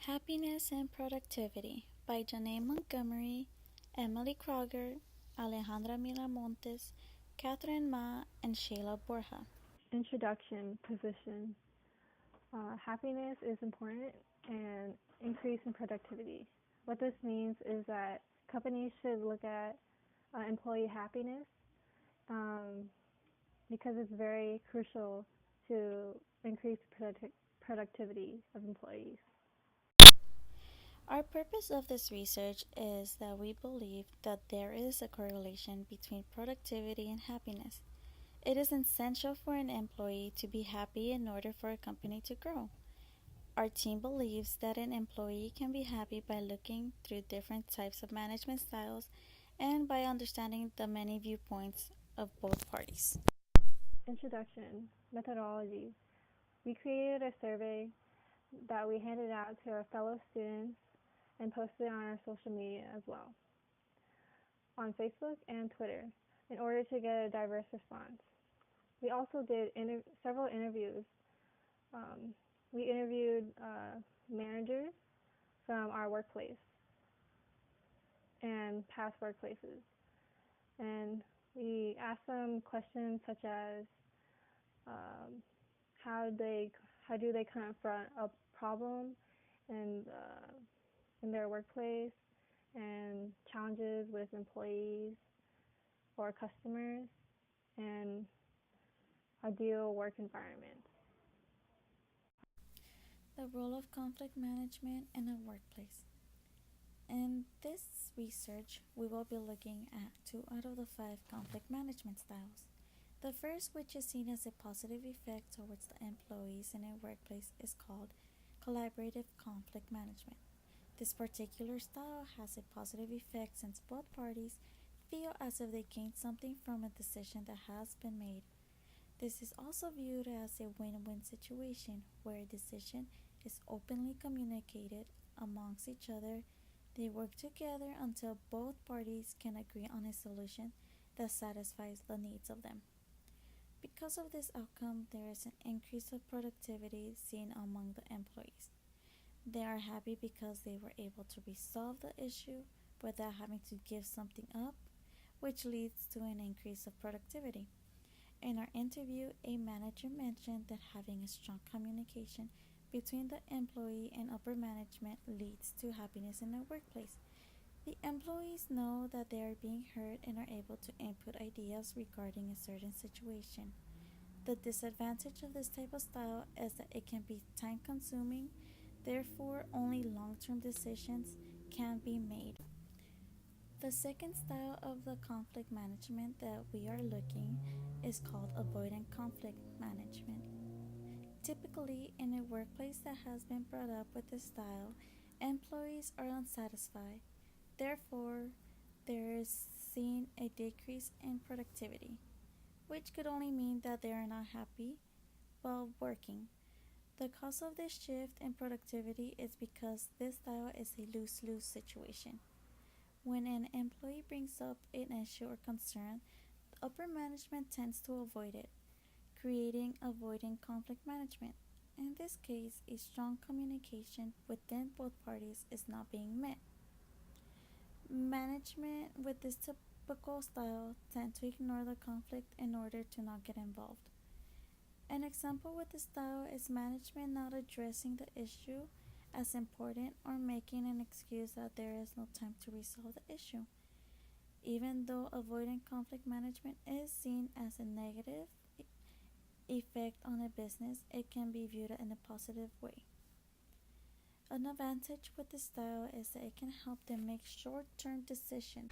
Happiness and Productivity by Janae Montgomery, Emily Kroger, Alejandra Milamontes, Catherine Ma, and Shayla Borja. Introduction position. Happiness is important and increase in productivity. What this means is that companies should look at employee happiness because it's very crucial to increase productivity of employees. Our purpose of this research is that we believe that there is a correlation between productivity and happiness. It is essential for an employee to be happy in order for a company to grow. Our team believes that an employee can be happy by looking through different types of management styles and by understanding the many viewpoints of both parties. Introduction. Methodology. We created a survey that we handed out to our fellow students and posted on our social media as well, on Facebook and Twitter, in order to get a diverse response. We also did several interviews. We interviewed managers from our workplace and past workplaces, and we asked them questions such as how do they confront a problem in their workplace, and challenges with employees or customers, and ideal work environment. The role of conflict management in a workplace. In this research, we will be looking at 2 out of the 5 conflict management styles. The first, which is seen as a positive effect towards the employees in a workplace, is called collaborative conflict management. This particular style has a positive effect since both parties feel as if they gained something from a decision that has been made. This is also viewed as a win-win situation where a decision is openly communicated amongst each other. They work together until both parties can agree on a solution that satisfies the needs of them. Because of this outcome, there is an increase of productivity seen among the employees. They are happy because they were able to resolve the issue without having to give something up, which leads to an increase of productivity. In our interview, a manager mentioned that having a strong communication between the employee and upper management leads to happiness in the workplace. The employees know that they are being heard and are able to input ideas regarding a certain situation. The disadvantage of this type of style is that it can be time consuming, therefore only long-term decisions can be made. The second style of the conflict management that we are looking is called avoidant conflict management. Typically, in a workplace that has been brought up with this style, employees are unsatisfied. Therefore, there is seen a decrease in productivity, which could only mean that they are not happy while working. The cause of this shift in productivity is because this style is a lose-lose situation. When an employee brings up an issue or concern, the upper management tends to avoid it, creating avoidant conflict management. In this case, a strong communication within both parties is not being met. Management with this typical style tend to ignore the conflict in order to not get involved. An example with this style is management not addressing the issue as important or making an excuse that there is no time to resolve the issue. Even though avoidant conflict management is seen as a negative effect on a business, it can be viewed in a positive way. An advantage with this style is that it can help them make short-term decisions.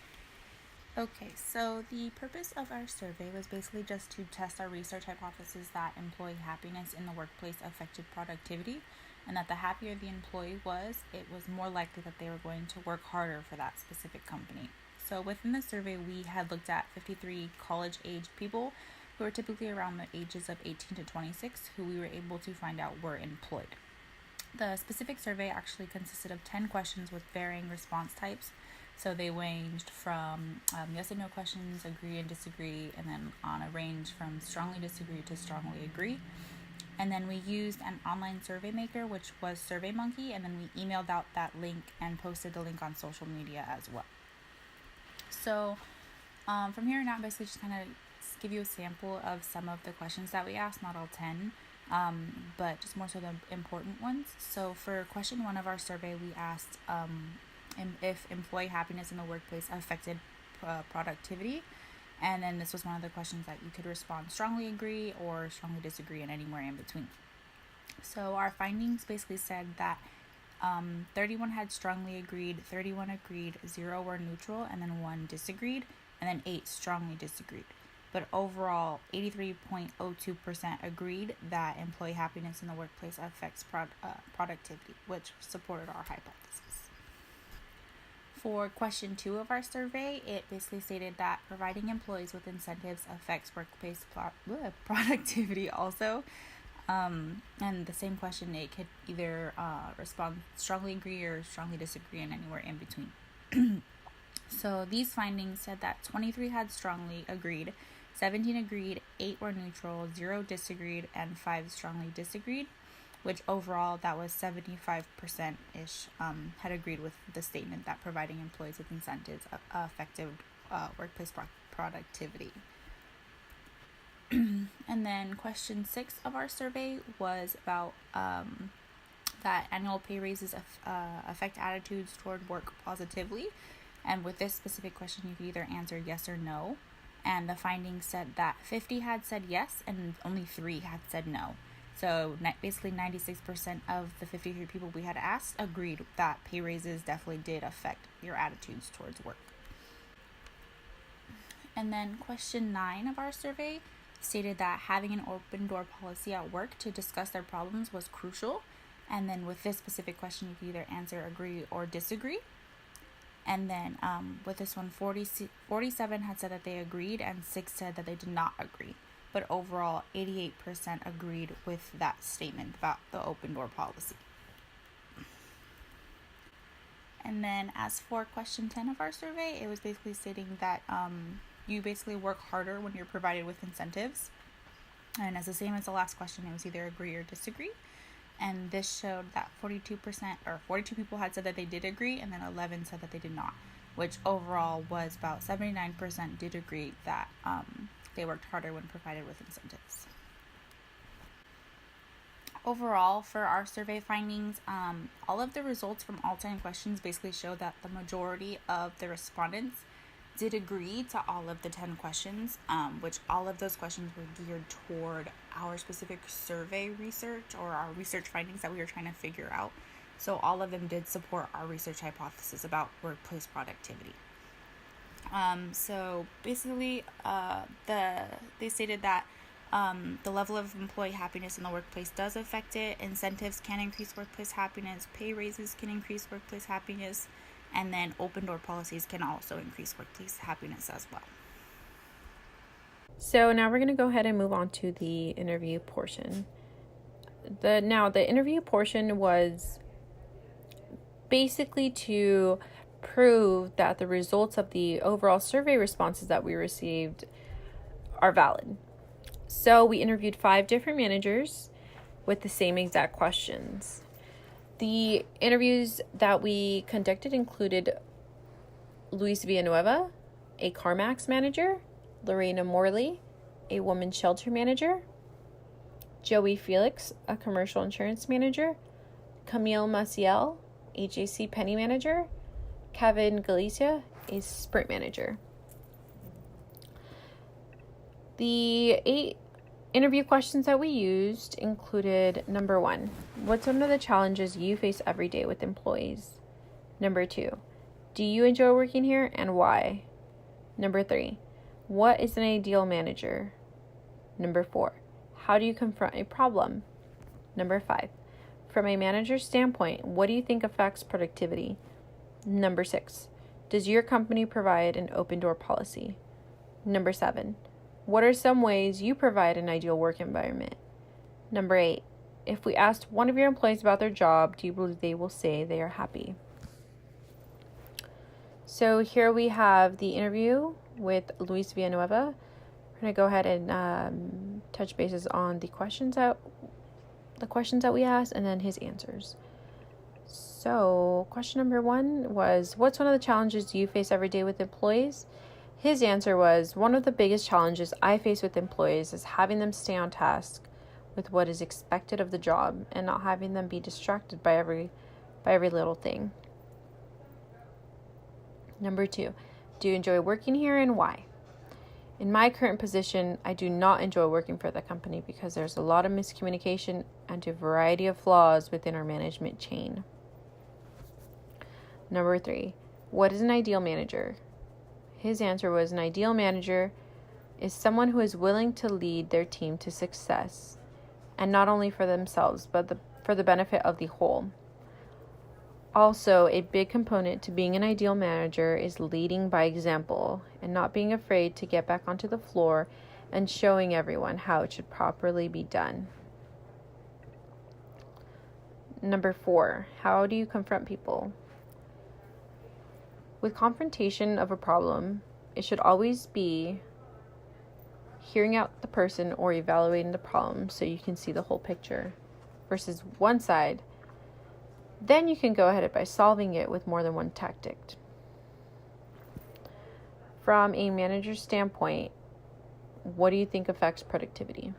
Okay, so the purpose of our survey was basically just to test our research hypothesis that employee happiness in the workplace affected productivity, and that the happier the employee was, it was more likely that they were going to work harder for that specific company. So within the survey, we had looked at 53 college-age people who are typically around the ages of 18 to 26, who we were able to find out were employed. The specific survey actually consisted of 10 questions with varying response types. So they ranged from yes and no questions, agree and disagree, and then on a range from strongly disagree to strongly agree. And then we used an online survey maker, which was SurveyMonkey, and then we emailed out that link and posted the link on social media as well. So from here on out, basically just kind of give you a sample of some of the questions that we asked, not all 10, but just more so the important ones. So for question 1 of our survey, we asked if employee happiness in the workplace affected productivity. And then this was one of the questions that you could respond strongly agree or strongly disagree and anywhere in between. So our findings basically said that 31 had strongly agreed, 31 agreed, 0 were neutral, and then 1 disagreed, and then 8 strongly disagreed. But overall, 83.02% agreed that employee happiness in the workplace affects productivity, which supported our hypothesis. For question 2 of our survey, it basically stated that providing employees with incentives affects workplace productivity also. And the same question, it could either respond strongly agree or strongly disagree and anywhere in between. So these findings said that 23 had strongly agreed, 17 agreed, 8 were neutral, 0 disagreed, and 5 strongly disagreed, which overall that was 75%-ish had agreed with the statement that providing employees with incentives affected workplace productivity. And then question 6 of our survey was about that annual pay raises affect attitudes toward work positively. And with this specific question, you could either answer yes or no. And the findings said that 50 had said yes and only 3 had said no. So basically 96% of the 53 people we had asked agreed that pay raises definitely did affect your attitudes towards work. And then question 9 of our survey stated that having an open door policy at work to discuss their problems was crucial. And then with this specific question, you can either answer agree or disagree. And then with this one, 47 had said that they agreed and 6 said that they did not agree. But overall, 88% agreed with that statement about the open door policy. And then as for question 10 of our survey, it was basically stating that you basically work harder when you're provided with incentives. And as the same as the last question, it was either agree or disagree. And this showed that 42% or 42 people had said that they did agree, and then 11 said that they did not, which overall was about 79% did agree that they worked harder when provided with incentives. Overall, for our survey findings, all of the results from all 10 questions basically show that the majority of the respondents did agree to all of the 10 questions, which all of those questions were geared toward our specific survey research or our research findings that we were trying to figure out. So all of them did support our research hypothesis about workplace productivity. So basically, they stated that the level of employee happiness in the workplace does affect it. Incentives can increase workplace happiness. Pay raises can increase workplace happiness. And then open door policies can also increase workplace happiness as well. So now we're going to go ahead and move on to the interview portion. The interview portion was basically to prove that the results of the overall survey responses that we received are valid. So we interviewed 5 different managers with the same exact questions. The interviews that we conducted included Luis Villanueva, a CarMax manager, Lorena Morley, a women's shelter manager, Joey Felix, a commercial insurance manager, Camille Maciel, a JC Penney manager, Kevin Galicia, a Sprint manager. The 8 interview questions that we used included: number 1, what's one of the challenges you face every day with employees? Number 2, do you enjoy working here and why? Number 3, what is an ideal manager? Number 4, how do you confront a problem? Number 5, from a manager's standpoint, what do you think affects productivity? Number 6, does your company provide an open door policy? Number 7, what are some ways you provide an ideal work environment? Number 8, if we asked one of your employees about their job, do you believe they will say they are happy? So here we have the interview with Luis Villanueva. We're going to go ahead and touch bases on the questions that the questions that we asked, and then his answers. So, question number 1 was, what's one of the challenges you face every day with employees? His answer was, one of the biggest challenges I face with employees is having them stay on task with what is expected of the job and not having them be distracted by every little thing. Number 2, do you enjoy working here and why? In my current position, I do not enjoy working for the company because there's a lot of miscommunication and a variety of flaws within our management chain. Number 3, what is an ideal manager? His answer was, an ideal manager is someone who is willing to lead their team to success, and not only for themselves, but for the benefit of the whole. Also, a big component to being an ideal manager is leading by example and not being afraid to get back onto the floor and showing everyone how it should properly be done. Number 4, how do you confront people? With confrontation of a problem, it should always be hearing out the person or evaluating the problem so you can see the whole picture versus one side. Then you can go ahead by solving it with more than one tactic. From a manager's standpoint, what do you think affects productivity?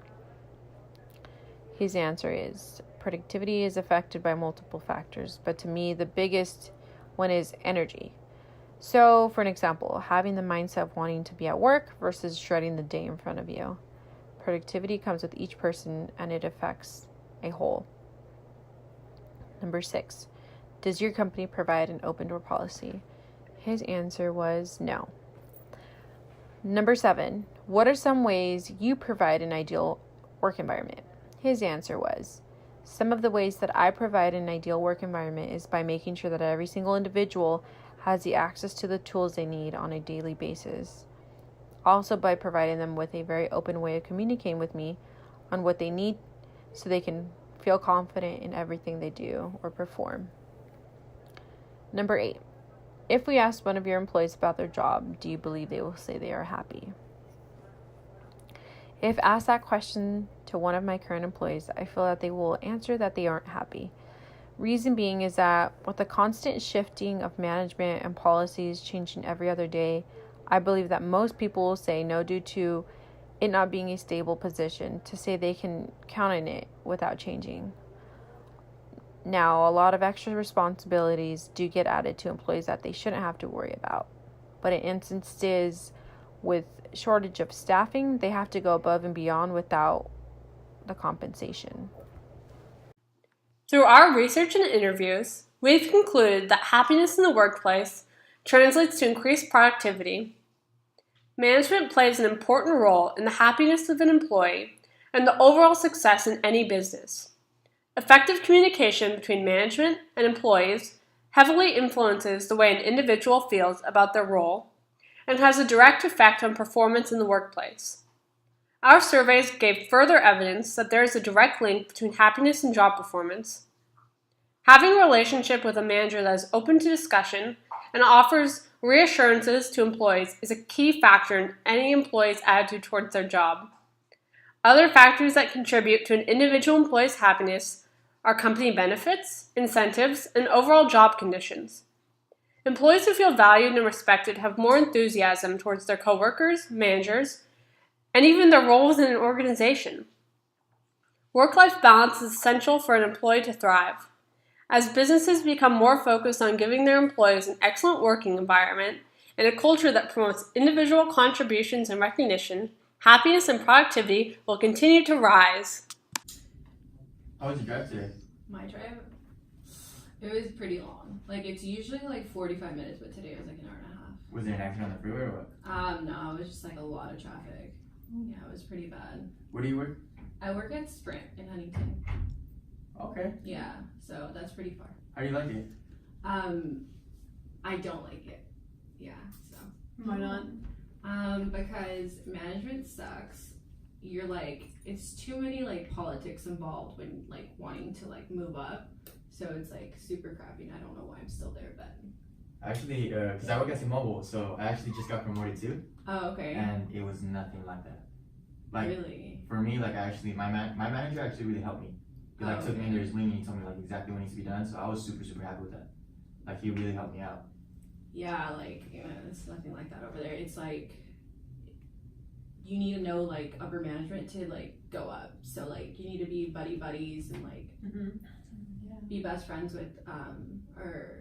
His answer is, productivity is affected by multiple factors, but to me, the biggest one is energy. So, for an example, having the mindset of wanting to be at work versus dreading the day in front of you. Productivity comes with each person and it affects a whole. Number 6, does your company provide an open door policy? His answer was no. Number 7, what are some ways you provide an ideal work environment? His answer was, some of the ways that I provide an ideal work environment is by making sure that every single individual has the access to the tools they need on a daily basis. Also by providing them with a very open way of communicating with me on what they need so they can feel confident in everything they do or perform. Number 8, if we ask one of your employees about their job, do you believe they will say they are happy? If asked that question to one of my current employees, I feel that they will answer that they aren't happy. Reason being is that with the constant shifting of management and policies changing every other day, I believe that most people will say no due to it not being a stable position, to say they can count on it without changing. Now, a lot of extra responsibilities do get added to employees that they shouldn't have to worry about. But in instances with shortage of staffing, they have to go above and beyond without the compensation. Through our research and interviews, we've concluded that happiness in the workplace translates to increased productivity. Management plays an important role in the happiness of an employee and the overall success in any business. Effective communication between management and employees heavily influences the way an individual feels about their role and has a direct effect on performance in the workplace. Our surveys gave further evidence that there is a direct link between happiness and job performance. Having a relationship with a manager that is open to discussion and offers reassurances to employees is a key factor in any employee's attitude towards their job. Other factors that contribute to an individual employee's happiness are company benefits, incentives, and overall job conditions. Employees who feel valued and respected have more enthusiasm towards their coworkers, managers, and even their role within an organization. Work-life balance is essential for an employee to thrive. As businesses become more focused on giving their employees an excellent working environment and a culture that promotes individual contributions and recognition, happiness and productivity will continue to rise. How was your drive today? My drive? It was pretty long. Like, it's usually like 45 minutes, but today was like an hour and a half. Was there an accident on the freeway or what? No, it was just like a lot of traffic. Yeah, it was pretty bad. Where do you work? I work at Sprint in Huntington. Okay. Yeah, so that's pretty far. How do you like it? I don't like it. Yeah, so. Why not? Because management sucks. You're like, it's too many like politics involved when like wanting to like move up. So it's like super crappy and I don't know why I'm still there, but. Actually, because I work at T-Mobile, so I actually just got promoted too. Oh, okay. And it was nothing like that. Like, really? for me, like my manager actually really helped me. He like took me under his wing and he told me like exactly what needs to be done. So I was super happy with that. Like he really helped me out. Yeah, like it's nothing like that over there. It's like you need to know like upper management to like go up. So like you need to be buddies and like be best friends with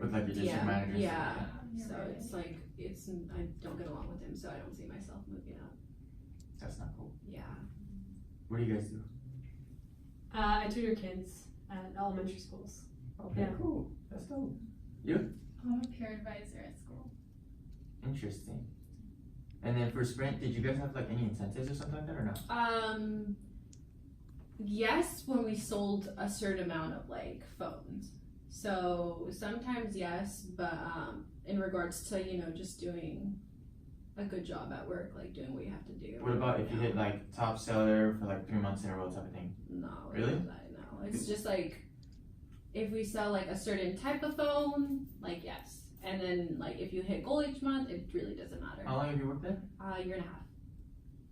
with like your district manager. Yeah. So it's like I don't get along with him, so I don't see myself moving up. That's not cool. Yeah. What do you guys do? I tutor kids at elementary schools. Okay, Yeah. cool. That's dope. You? I'm a peer advisor at school. Interesting. And then for Sprint, did you guys have like any incentives or something like that or no? Yes, when we sold a certain amount of like phones. So sometimes yes, but in regards to just doing a good job at work, like doing what you have to do. What about if you hit like top seller for like 3 months in a row type of thing? No. Really? No. It's just like if we sell like a certain type of phone, like yes. And then like if you hit goal each month, it really doesn't matter. How long have you worked there? A year and a half.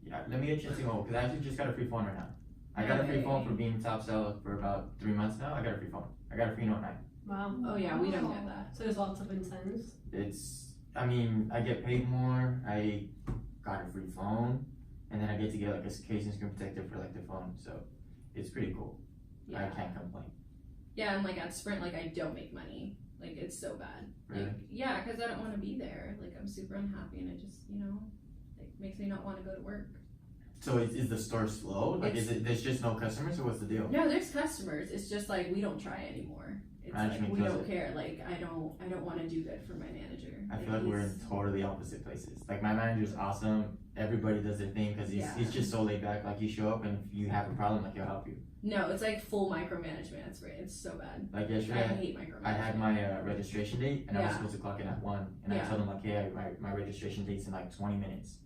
Yeah, let me get you into T-Mobile because I actually just got a free phone right now. I got a free phone for being top seller for about 3 months now. I got a free phone. I got a free Note 9. Wow. Oh yeah, we don't get that. So there's lots of incentives. I get paid more. I got a free phone, and then I get to get like a case and screen protector for like the phone. So it's pretty cool. Yeah. I can't complain. Yeah, and like at Sprint, like I don't make money. Like it's so bad. Really? Like, yeah, because I don't want to be there. Like I'm super unhappy, and it just like makes me not want to go to work. So is the store slow? Like there's just no customers, or what's the deal? No, there's customers. It's just like we don't try anymore. It's Management like we kills don't it. care. Like I don't want to do good for my manager. I feel like we're in totally opposite places. Like my manager's awesome. Everybody does their thing because he's just so laid back. Like you show up and if you have a problem, like he'll help you. No, it's like full micromanagement. It's great. It's so bad. Like I yesterday, hate micromanagement. I had my registration date and I was Yeah. supposed to clock in at 1. And I told him like, hey, my registration date's in like 20 minutes.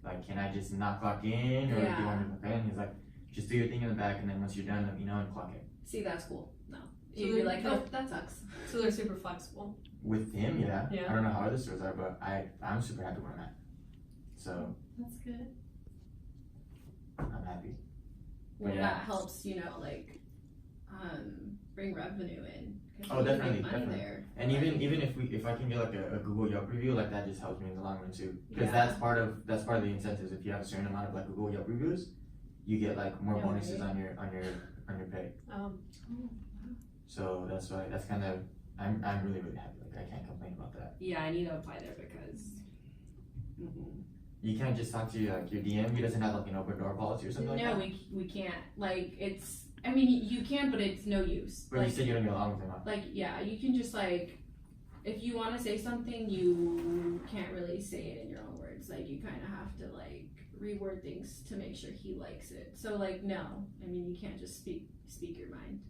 Like, can I just not clock in or do you want me to clock in? He's like, just do your thing in the back and then once you're done, let me know and clock in. See, that's cool. No, So you'd be like, oh, that sucks. So they're super flexible. With him, yeah. Yeah. I don't know how other stores are, but I'm super happy where I'm at. So That's good. I'm happy. Well, Yeah. that helps, bring revenue in. 'Cause Oh, you can definitely, make money definitely. there. And even if I can get like a Google Yelp review, like that just helps me in the long run too. Because that's part of the incentives. If you have a certain amount of like Google Yelp reviews, you get like more Yeah, bonuses right. on your pay. Um, So that's why I'm really happy. Like I can't complain about that. Yeah, I need to apply there because. You can't just talk to your DM. He doesn't have like an open door policy or something like No, that. we can't. Like it's. I mean, you can, but it's no use. But you said you don't get along with him. Huh? Like yeah, you can just like, if you want to say something, you can't really say it in your own words. Like you kind of have to like reword things to make sure he likes it. So like no, I mean you can't just speak your mind.